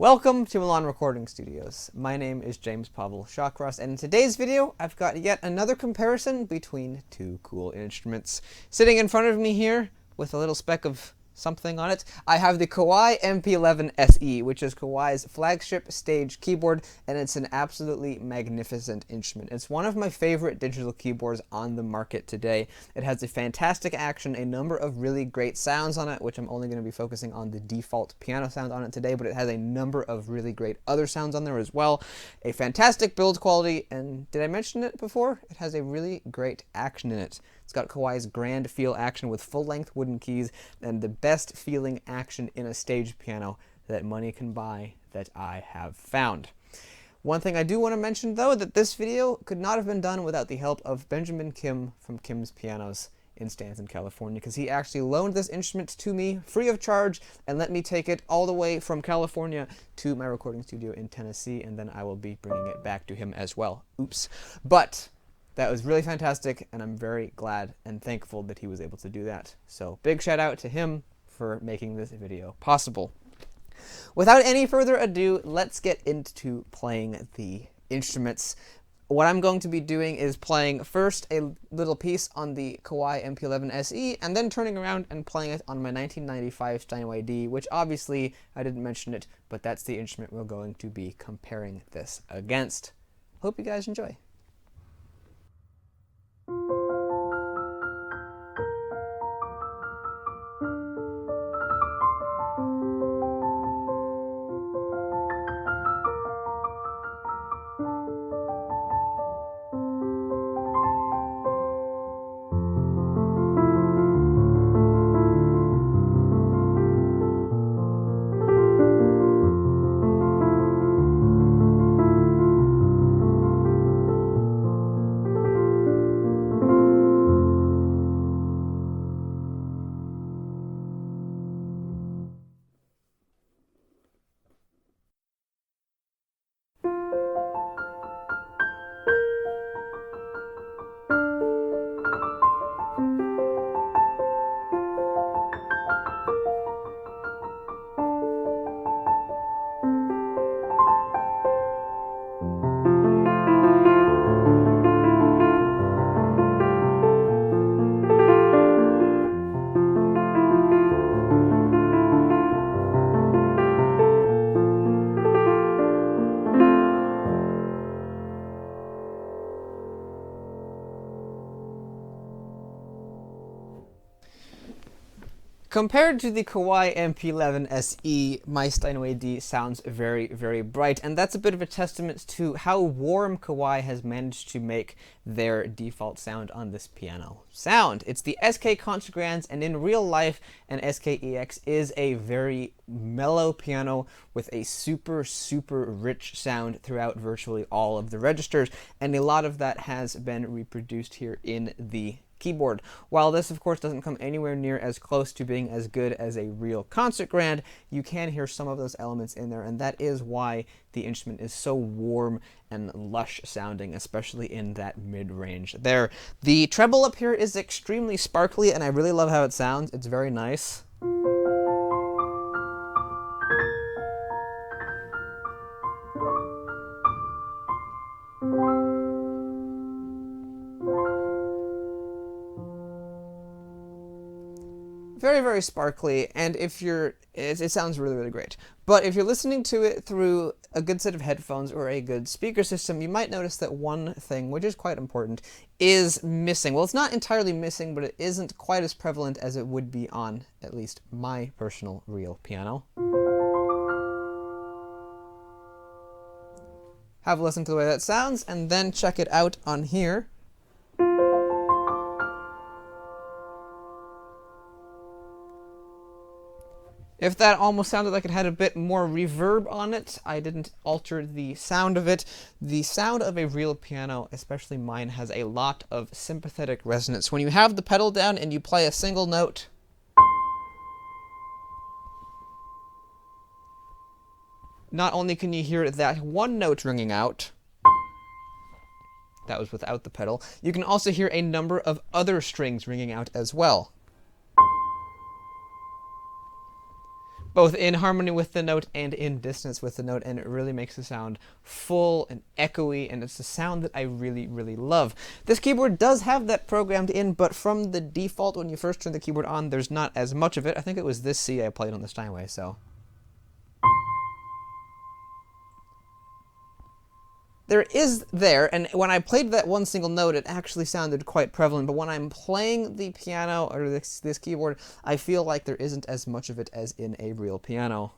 Welcome to Milan Recording Studios. My name is James Pavel Shawcross, and in today's video, I've got yet another comparison between two cool instruments. Sitting in front of me here, with a little speck of something on it, I have the Kawai MP11SE, which is Kawai's flagship stage keyboard, and it's an absolutely magnificent instrument. It's one of my favorite digital keyboards on the market today. It has a fantastic action, a number of really great sounds on it, which I'm only going to be focusing on the default piano sound on it today, but it has a number of really great other sounds on there as well. A fantastic build quality, and did I mention it before? It has a really great action in it. It's got Kawai's grand feel action with full-length wooden keys and the best feeling action in a stage piano that money can buy that I have found. One thing I do want to mention, though, that this video could not have been done without the help of Benjamin Kim from Kim's Pianos in Stanton, California, because he actually loaned this instrument to me free of charge and let me take it all the way from California to my recording studio in Tennessee, and then I will be bringing it back to him as well. Oops. But that was really fantastic, and I'm very glad and thankful that he was able to do that. So big shout out to him for making this video possible. Without any further ado, let's get into playing the instruments. What I'm going to be doing is playing first a little piece on the Kawai MP11SE, and then turning around and playing it on my 1995 Steinway D, which obviously I didn't mention it, but that's the instrument we're going to be comparing this against. Hope you guys enjoy. Compared to the Kawai MP11SE, my Steinway D sounds very, very bright, and that's a bit of a testament to how warm Kawai has managed to make their default sound on this piano sound. It's the SK Concertgrands, and in real life, an SKEX is a very mellow piano with a super, super rich sound throughout virtually all of the registers, and a lot of that has been reproduced here in the keyboard. While this of course doesn't come anywhere near as close to being as good as a real Concertgrand, you can hear some of those elements in there, and that is why the instrument is so warm and lush sounding, especially in that mid-range there. The treble up here is extremely sparkly, and I really love how it sounds. It's very nice. Very, very sparkly, and if you're, it sounds really, really great. But if you're listening to it through a good set of headphones or a good speaker system, you might notice that one thing, which is quite important, is missing. Well, it's not entirely missing, but it isn't quite as prevalent as it would be on, at least, my personal real piano. Have a listen to the way that sounds, and then check it out on here. If that almost sounded like it had a bit more reverb on it, I didn't alter the sound of it. The sound of a real piano, especially mine, has a lot of sympathetic resonance. When you have the pedal down and you play a single note, not only can you hear that one note ringing out, that was without the pedal, you can also hear a number of other strings ringing out as well. both in harmony with the note and in distance with the note, and it really makes the sound full and echoey, and it's a sound that I really, really love. This keyboard does have that programmed in, but from the default, when you first turn the keyboard on, there's not as much of it. I think it was this C I played on the Steinway, so... there is there, and when I played that one single note, it actually sounded quite prevalent, but when I'm playing the piano, or this keyboard, I feel like there isn't as much of it as in a real piano.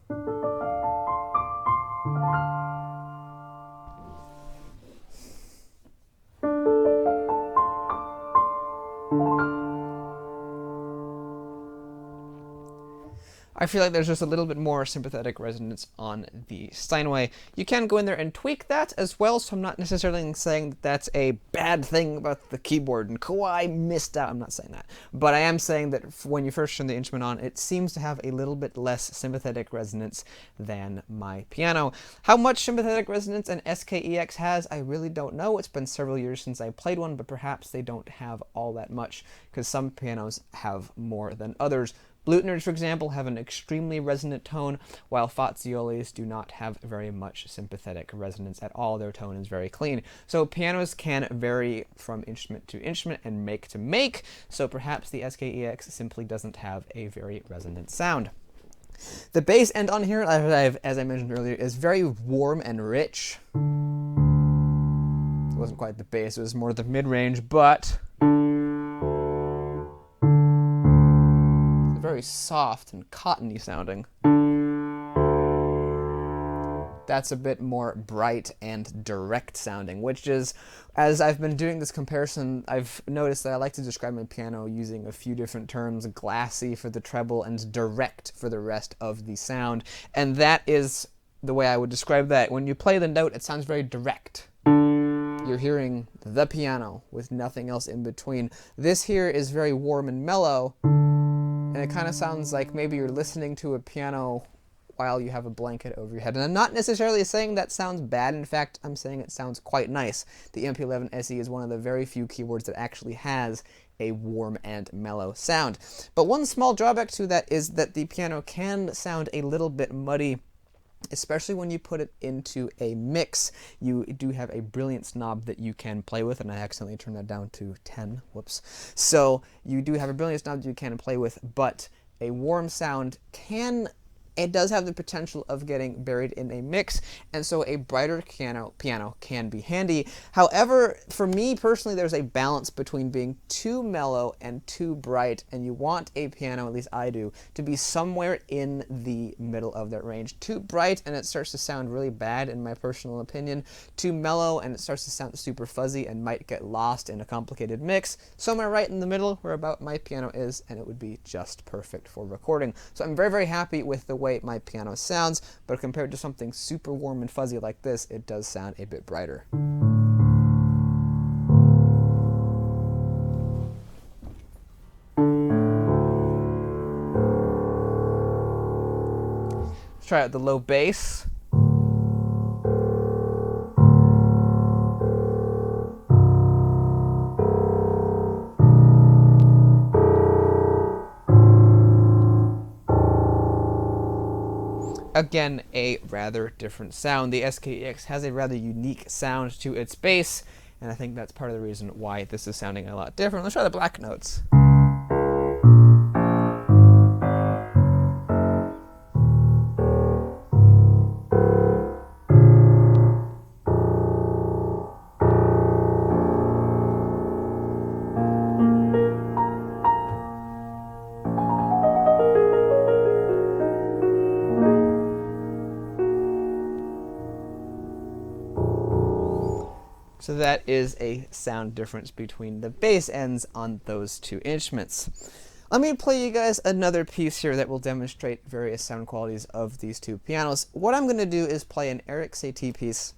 I feel like there's just a little bit more sympathetic resonance on the Steinway. You can go in there and tweak that as well, so I'm not necessarily saying that that's a bad thing about the keyboard, and Kawai missed out. I'm not saying that. But I am saying that when you first turn the instrument on, it seems to have a little bit less sympathetic resonance than my piano. How much sympathetic resonance an SKEX has, I really don't know. It's been several years since I played one, but perhaps they don't have all that much, because some pianos have more than others. Blütners, for example, have an extremely resonant tone, while Faziolis do not have very much sympathetic resonance at all. Their tone is very clean. So pianos can vary from instrument to instrument and make to make, so perhaps the SKEX simply doesn't have a very resonant sound. The bass end on here, as I mentioned earlier, is very warm and rich. It wasn't quite the bass, it was more the mid-range, but... very soft and cottony sounding. That's a bit more bright and direct sounding, which is, as I've been doing this comparison, I've noticed that I like to describe my piano using a few different terms: glassy for the treble and direct for the rest of the sound. And that is the way I would describe that. When you play the note, it sounds very direct. You're hearing the piano with nothing else in between. This here is very warm and mellow, and it kind of sounds like maybe you're listening to a piano while you have a blanket over your head. And I'm not necessarily saying that sounds bad. In fact, I'm saying it sounds quite nice. The MP11SE is one of the very few keyboards that actually has a warm and mellow sound. But one small drawback to that is that the piano can sound a little bit muddy, especially when you put it into a mix. You do have a brilliance knob that you can play with, and I accidentally turned that down to 10. Whoops. So you do have a brilliance knob that you can play with, but a warm sound it does have the potential of getting buried in a mix, and so a brighter piano can be handy. However, for me personally, there's a balance between being too mellow and too bright, and you want a piano, at least I do, to be somewhere in the middle of that range. Too bright and it starts to sound really bad, in my personal opinion. Too mellow and it starts to sound super fuzzy and might get lost in a complicated mix. Somewhere right in the middle, where about my piano is, and it would be just perfect for recording. So I'm very, very happy with the way my piano sounds, but compared to something super warm and fuzzy like this, it does sound a bit brighter. Let's try out the low bass. Again, a rather different sound. The SKEX has a rather unique sound to its bass, and I think that's part of the reason why this is sounding a lot different. Let's try the black notes. So that is a sound difference between the bass ends on those two instruments. Let me play you guys another piece here that will demonstrate various sound qualities of these two pianos. What I'm going to do is play an Eric Satie piece.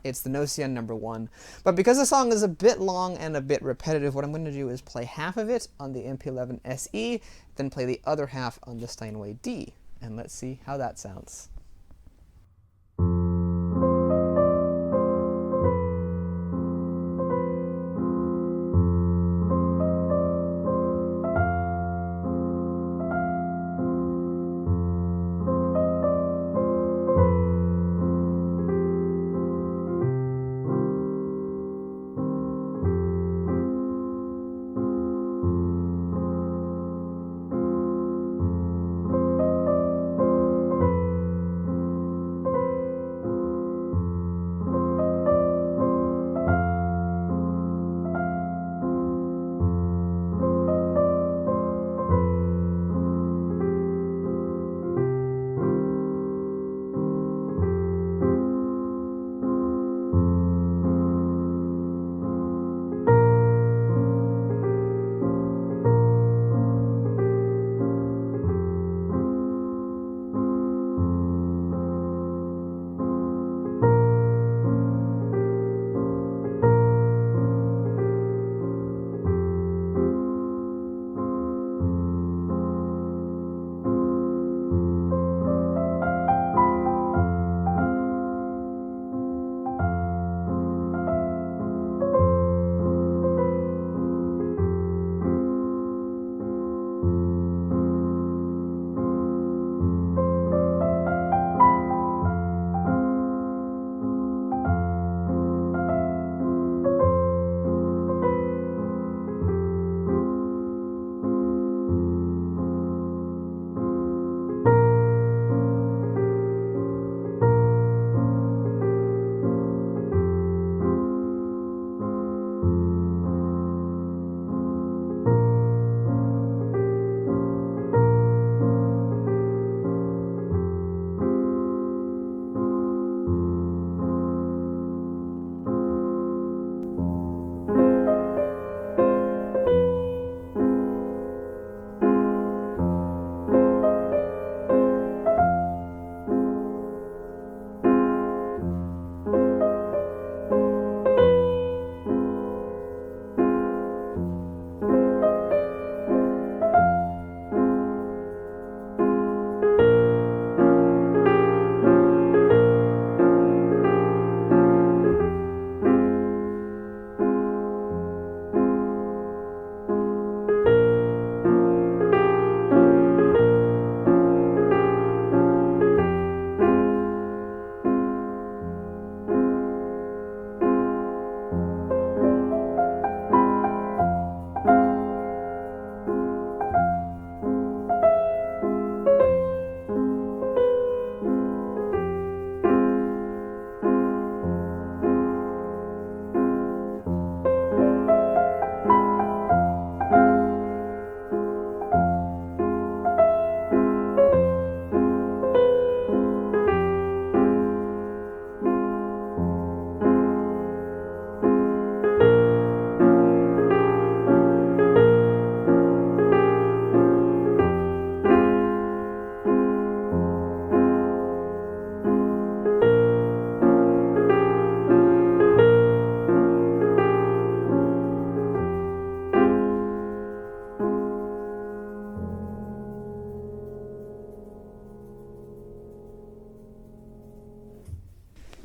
It's the Nocien No. 1. But because the song is a bit long and a bit repetitive, what I'm going to do is play half of it on the MP11SE, then play the other half on the Steinway D. And let's see how that sounds.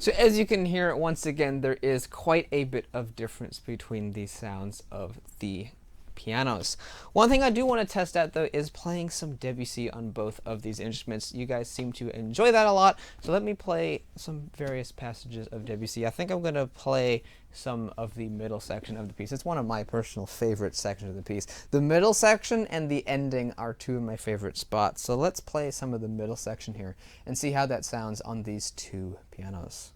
So as you can hear, once again, there is quite a bit of difference between the sounds of the pianos. One thing I do want to test out though is playing some Debussy on both of these instruments. You guys seem to enjoy that a lot, so let me play some various passages of Debussy. I think I'm going to play some of the middle section of the piece. It's one of my personal favorite sections of the piece. The middle section and the ending are two of my favorite spots, so let's play some of the middle section here and see how that sounds on these two pianos.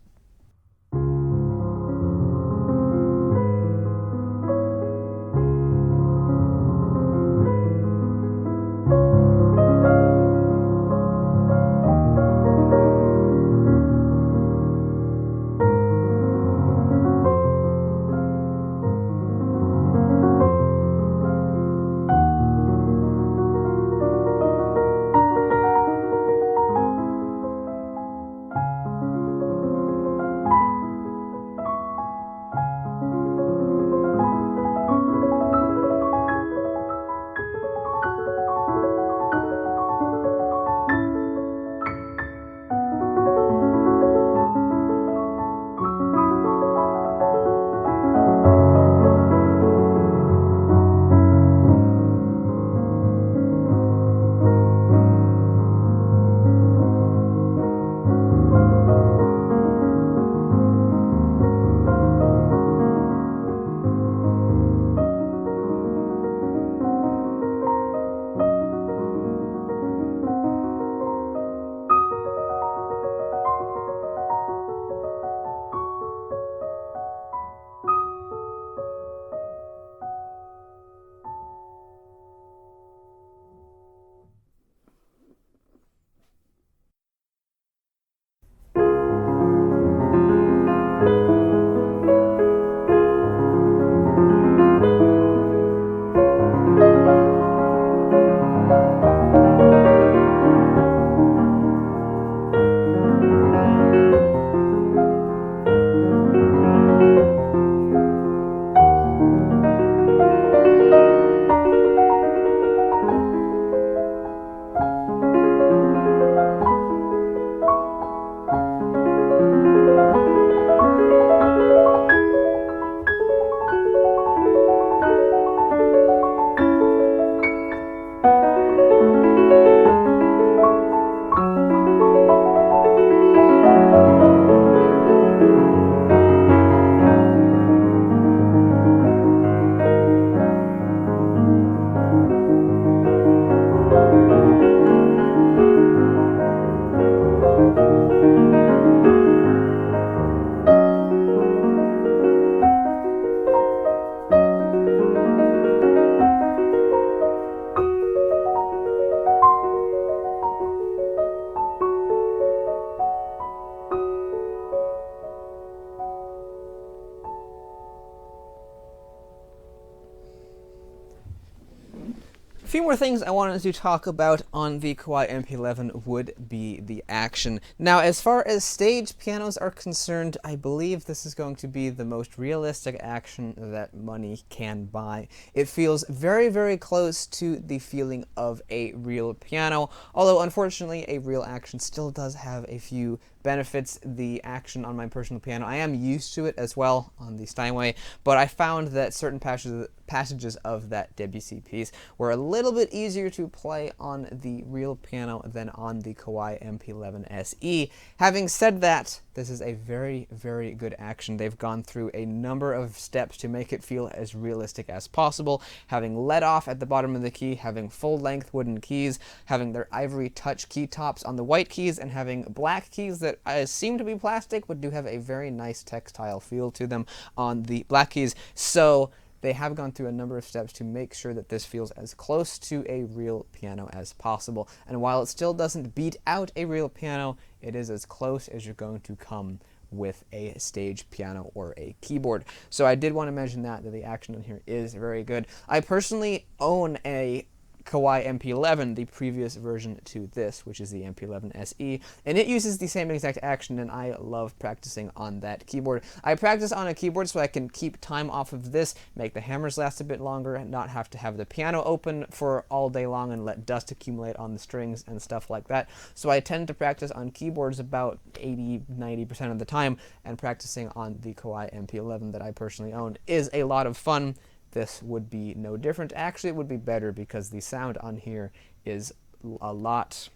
A few more things I wanted to talk about on the Kawai MP11 would be the action. Now, as far as stage pianos are concerned, I believe this is going to be the most realistic action that money can buy. It feels very, very close to the feeling of a real piano, although unfortunately a real action still does have a few benefits. The action on my personal piano, I am used to it as well on the Steinway, but I found that certain passages of that Debussy piece were a little bit easier to play on the real piano than on the Kawai MP11SE. Having said that, this is a very, very good action. They've gone through a number of steps to make it feel as realistic as possible, having let off at the bottom of the key, having full-length wooden keys, having their ivory touch key tops on the white keys, and having black keys that seem to be plastic but do have a very nice textile feel to them on the black keys. So they have gone through a number of steps to make sure that this feels as close to a real piano as possible. And while it still doesn't beat out a real piano, it is as close as you're going to come with a stage piano or a keyboard. So I did want to mention that the action in here is very good. I personally own a Kawai MP11, the previous version to this, which is the MP11SE, and it uses the same exact action, and I love practicing on that keyboard. I practice on a keyboard so I can keep time off of this, make the hammers last a bit longer, and not have to have the piano open for all day long and let dust accumulate on the strings and stuff like that. So I tend to practice on keyboards about 80–90% of the time, and practicing on the Kawai MP11 that I personally own is a lot of fun. This would be no different. Actually, it would be better because the sound on here is a lot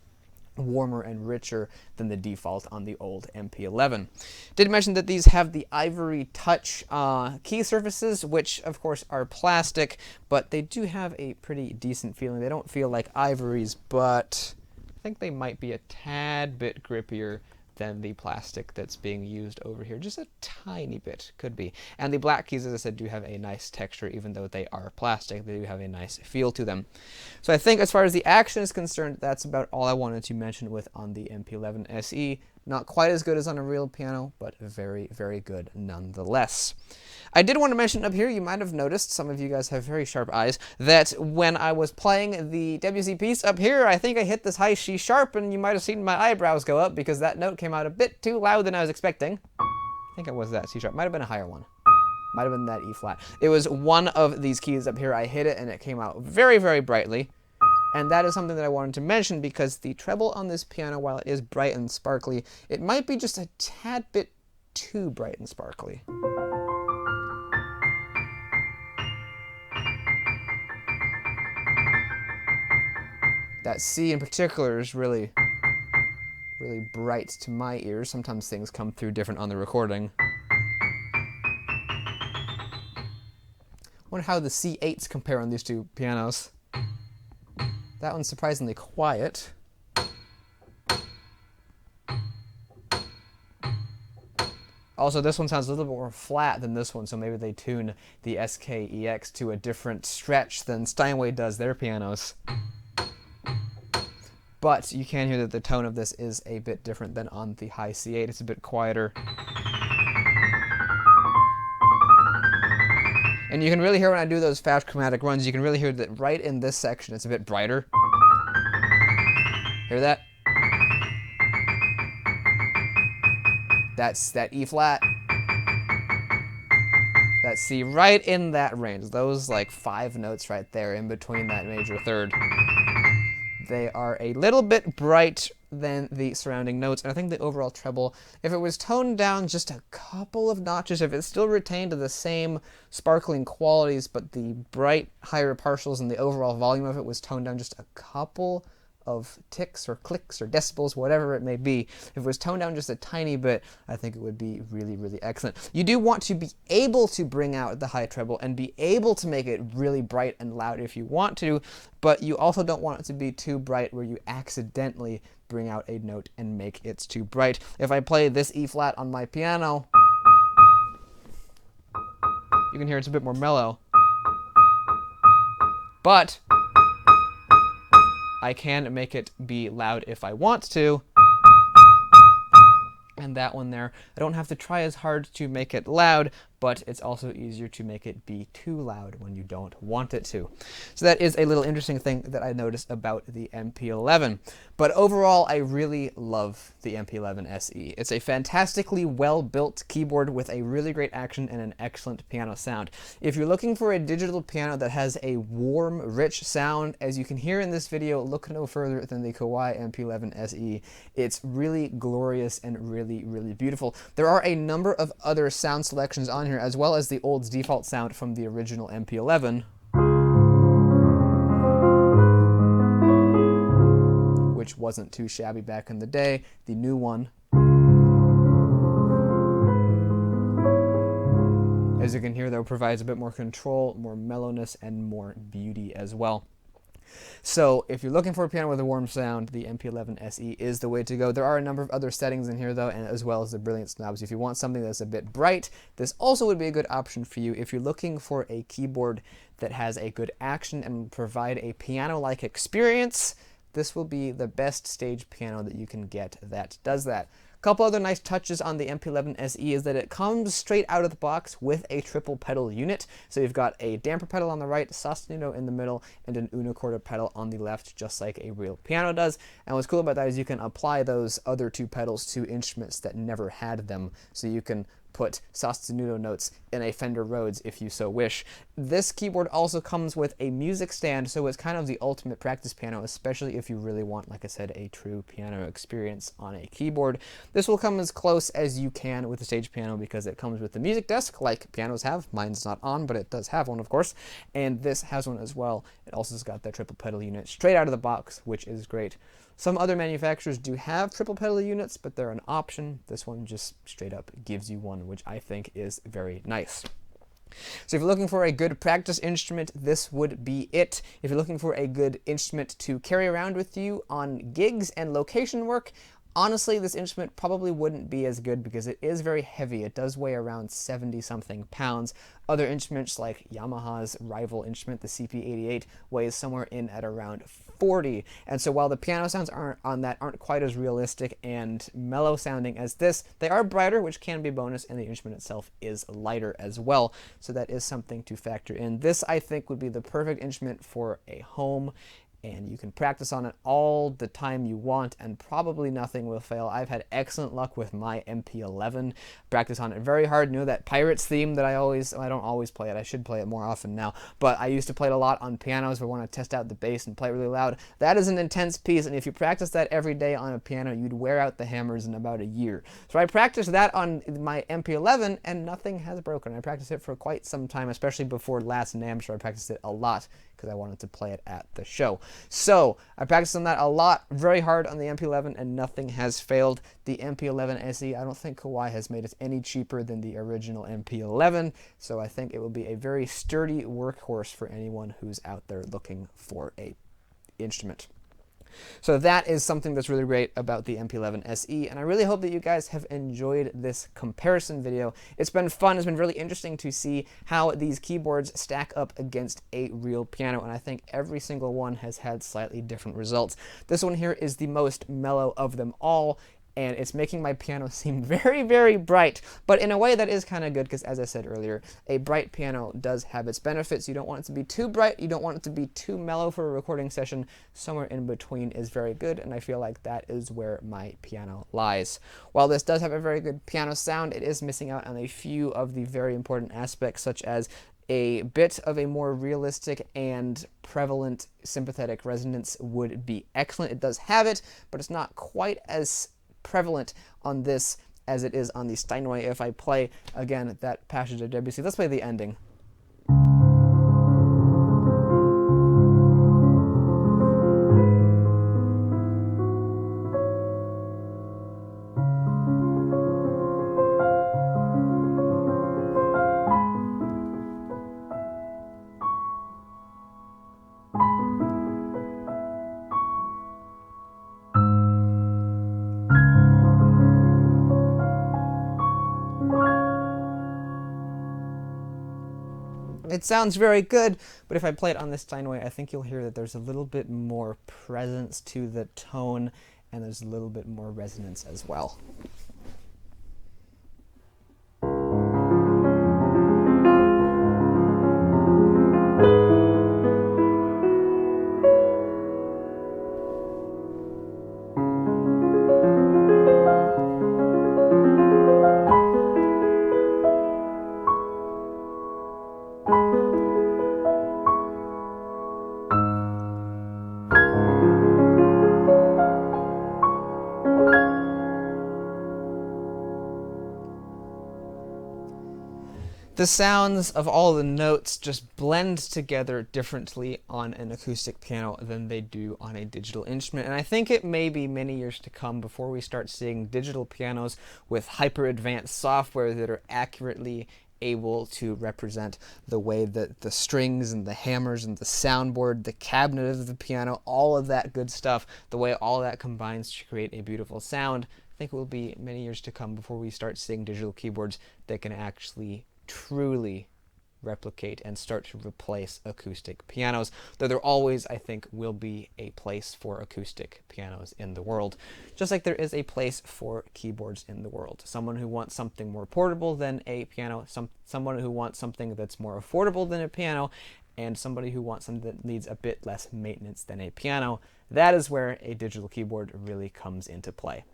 warmer and richer than the default on the old MP11. Did mention that these have the ivory touch key surfaces, which of course are plastic, but they do have a pretty decent feeling. They don't feel like ivories, but I think they might be a tad bit grippier than the plastic that's being used over here. Just a tiny bit, could be. And the black keys, as I said, do have a nice texture, even though they are plastic. They do have a nice feel to them. So I think as far as the action is concerned, that's about all I wanted to mention with on the MP11SE. Not quite as good as on a real piano, but very, very good nonetheless. I did want to mention up here, you might have noticed, some of you guys have very sharp eyes, that when I was playing the Debussy piece up here, I think I hit this high C sharp, and you might have seen my eyebrows go up because that note came out a bit too loud than I was expecting. I think it was that C sharp. Might have been a higher one. Might have been that E flat. It was one of these keys up here. I hit it, and it came out very, very brightly. And that is something that I wanted to mention because the treble on this piano, while it is bright and sparkly, it might be just a tad bit too bright and sparkly. That C in particular is really, really bright to my ears. Sometimes things come through different on the recording. Wonder how the C8s compare on these two pianos. That one's surprisingly quiet. Also, this one sounds a little bit more flat than this one, so maybe they tune the SKEX to a different stretch than Steinway does their pianos. But you can hear that the tone of this is a bit different than on the high C8. It's a bit quieter. And you can really hear when I do those fast chromatic runs, you can really hear that right in this section it's a bit brighter. Hear that? That's that E flat. That C right in that range. Those like 5 notes right there in between that major third. They are a little bit bright than the surrounding notes, and I think the overall treble, if it was toned down just a couple of notches, if it still retained the same sparkling qualities, but the bright higher partials and the overall volume of it was toned down just a couple of ticks or clicks or decibels, whatever it may be, if it was toned down just a tiny bit, I think it would be really, really excellent. You do want to be able to bring out the high treble and be able to make it really bright and loud if you want to, but you also don't want it to be too bright where you accidentally bring out a note and make it too bright. If I play this E flat on my piano, you can hear it's a bit more mellow. But I can make it be loud if I want to. And that one there, I don't have to try as hard to make it loud, but it's also easier to make it be too loud when you don't want it to. So that is a little interesting thing that I noticed about the MP11. But overall, I really love the MP11SE. It's a fantastically well-built keyboard with a really great action and an excellent piano sound. If you're looking for a digital piano that has a warm, rich sound, as you can hear in this video, look no further than the Kawai MP11SE. It's really glorious and really, really beautiful. There are a number of other sound selections on here, as well as the old default sound from the original MP11, which wasn't too shabby back in the day. The new one, as you can hear, though, provides a bit more control, more mellowness, and more beauty as well. So if you're looking for a piano with a warm sound, the MP11SE is the way to go. There are a number of other settings in here, though, and as well as the brilliance knobs. If you want something that's a bit bright, this also would be a good option for you. If you're looking for a keyboard that has a good action and provide a piano-like experience, this will be the best stage piano that you can get that does that. couple other nice touches on the MP11SE is that it comes straight out of the box with a triple pedal unit. So you've got a damper pedal on the right, sostenuto in the middle, and an unicorda pedal on the left, just like a real piano does. And what's cool about that is you can apply those other two pedals to instruments that never had them. So you can put sostenuto notes in a Fender Rhodes if you so wish. This keyboard also comes with a music stand, so it's kind of the ultimate practice piano, especially if you really want, like I said, a true piano experience on a keyboard. This will come as close as you can with a stage piano because it comes with the music desk, like pianos have. Mine's not on, but it does have one, of course, and this has one as well. It also has got that triple pedal unit straight out of the box, which is great. Some other manufacturers do have triple pedal units, but they're an option. This one just straight up gives you one, which I think is very nice. So if you're looking for a good practice instrument, this would be it. If you're looking for a good instrument to carry around with you on gigs and location work, honestly, this instrument probably wouldn't be as good because it is very heavy. It does weigh around 70-something pounds. Other instruments like Yamaha's rival instrument, the CP88, weighs somewhere in at around 40. And so while the piano sounds aren't quite as realistic and mellow sounding as this, they are brighter, which can be a bonus, and the instrument itself is lighter as well. So that is something to factor in. This, I think, would be the perfect instrument for a home, and you can practice on it all the time you want, and probably nothing will fail. I've had excellent luck with my MP11. Practice on it very hard. You know that Pirates theme that I don't always play it. I should play it more often now, but I used to play it a lot on pianos if I want to test out the bass and play it really loud. That is an intense piece, and if you practice that every day on a piano, you'd wear out the hammers in about a year. So I practiced that on my MP11, and nothing has broken. I practiced it for quite some time, especially before last NAMM show. I practiced it a lot because I wanted to play it at the show. So I practiced on that a lot, very hard on the MP11, and nothing has failed. The MP11SE, I don't think Kawai has made it any cheaper than the original MP11, so I think it will be a very sturdy workhorse for anyone who's out there looking for a instrument. So that is something that's really great about the MP11SE, and I really hope that you guys have enjoyed this comparison video. It's been fun. It's been really interesting to see how these keyboards stack up against a real piano, and I think every single one has had slightly different results. This one here is the most mellow of them all, and it's making my piano seem very, very bright, but in a way that is kind of good because, as I said earlier, a bright piano does have its benefits. You don't want it to be too bright, you don't want it to be too mellow for a recording session. Somewhere in between is very good, and I feel like that is where my piano lies. While this does have a very good piano sound, it is missing out on a few of the very important aspects, such as a bit of a more realistic and prevalent sympathetic resonance would be excellent. It does have it, but it's not quite as prevalent on this as it is on the Steinway. If I play, again, that passage of Debussy, let's play the ending. It sounds very good, but if I play it on this Steinway, I think you'll hear that there's a little bit more presence to the tone, and there's a little bit more resonance as well. The sounds of all the notes just blend together differently on an acoustic piano than they do on a digital instrument, and I think it may be many years to come before we start seeing digital pianos with hyper advanced software that are accurately able to represent the way that the strings and the hammers and the soundboard, the cabinet of the piano, all of that good stuff, the way all that combines to create a beautiful sound. I think it will be many years to come before we start seeing digital keyboards that can actually truly replicate and start to replace acoustic pianos, though there always, I think, will be a place for acoustic pianos in the world, just like there is a place for keyboards in the world. Someone who wants something more portable than a piano, someone who wants something that's more affordable than a piano, and somebody who wants something that needs a bit less maintenance than a piano. That is where a digital keyboard really comes into play.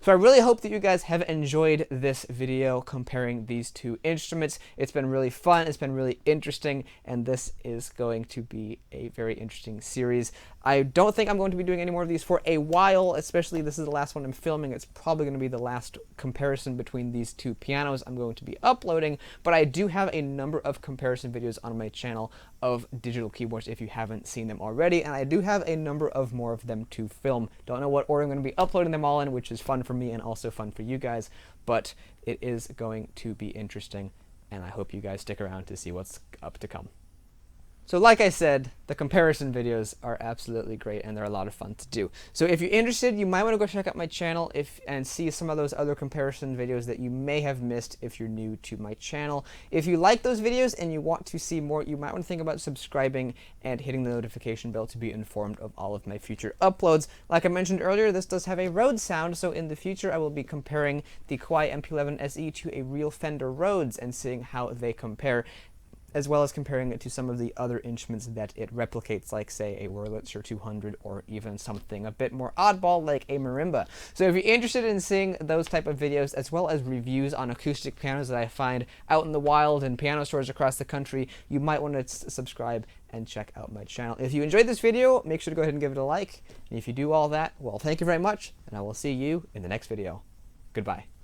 So I really hope that you guys have enjoyed this video comparing these two instruments. It's been really fun, it's been really interesting, and this is going to be a very interesting series. I don't think I'm going to be doing any more of these for a while, especially this is the last one I'm filming. It's probably going to be the last comparison between these two pianos I'm going to be uploading, but I do have a number of comparison videos on my channel of digital keyboards if you haven't seen them already, and I do have a number of more of them to film. Don't know what order I'm going to be uploading them all in, which is fun for me and also fun for you guys, but it is going to be interesting, and I hope you guys stick around to see what's up to come. So like I said, the comparison videos are absolutely great and they're a lot of fun to do. So if you're interested, you might want to go check out my channel and see some of those other comparison videos that you may have missed if you're new to my channel. If you like those videos and you want to see more, you might want to think about subscribing and hitting the notification bell to be informed of all of my future uploads. Like I mentioned earlier, this does have a Rhodes sound, so in the future I will be comparing the Kawai MP11SE to a real Fender Rhodes and seeing how they compare, as well as comparing it to some of the other instruments that it replicates, like, say, a Wurlitzer 200, or even something a bit more oddball like a marimba. So if you're interested in seeing those type of videos, as well as reviews on acoustic pianos that I find out in the wild in piano stores across the country, you might want to subscribe and check out my channel. If you enjoyed this video, make sure to go ahead and give it a like. And if you do all that, well, thank you very much, and I will see you in the next video. Goodbye.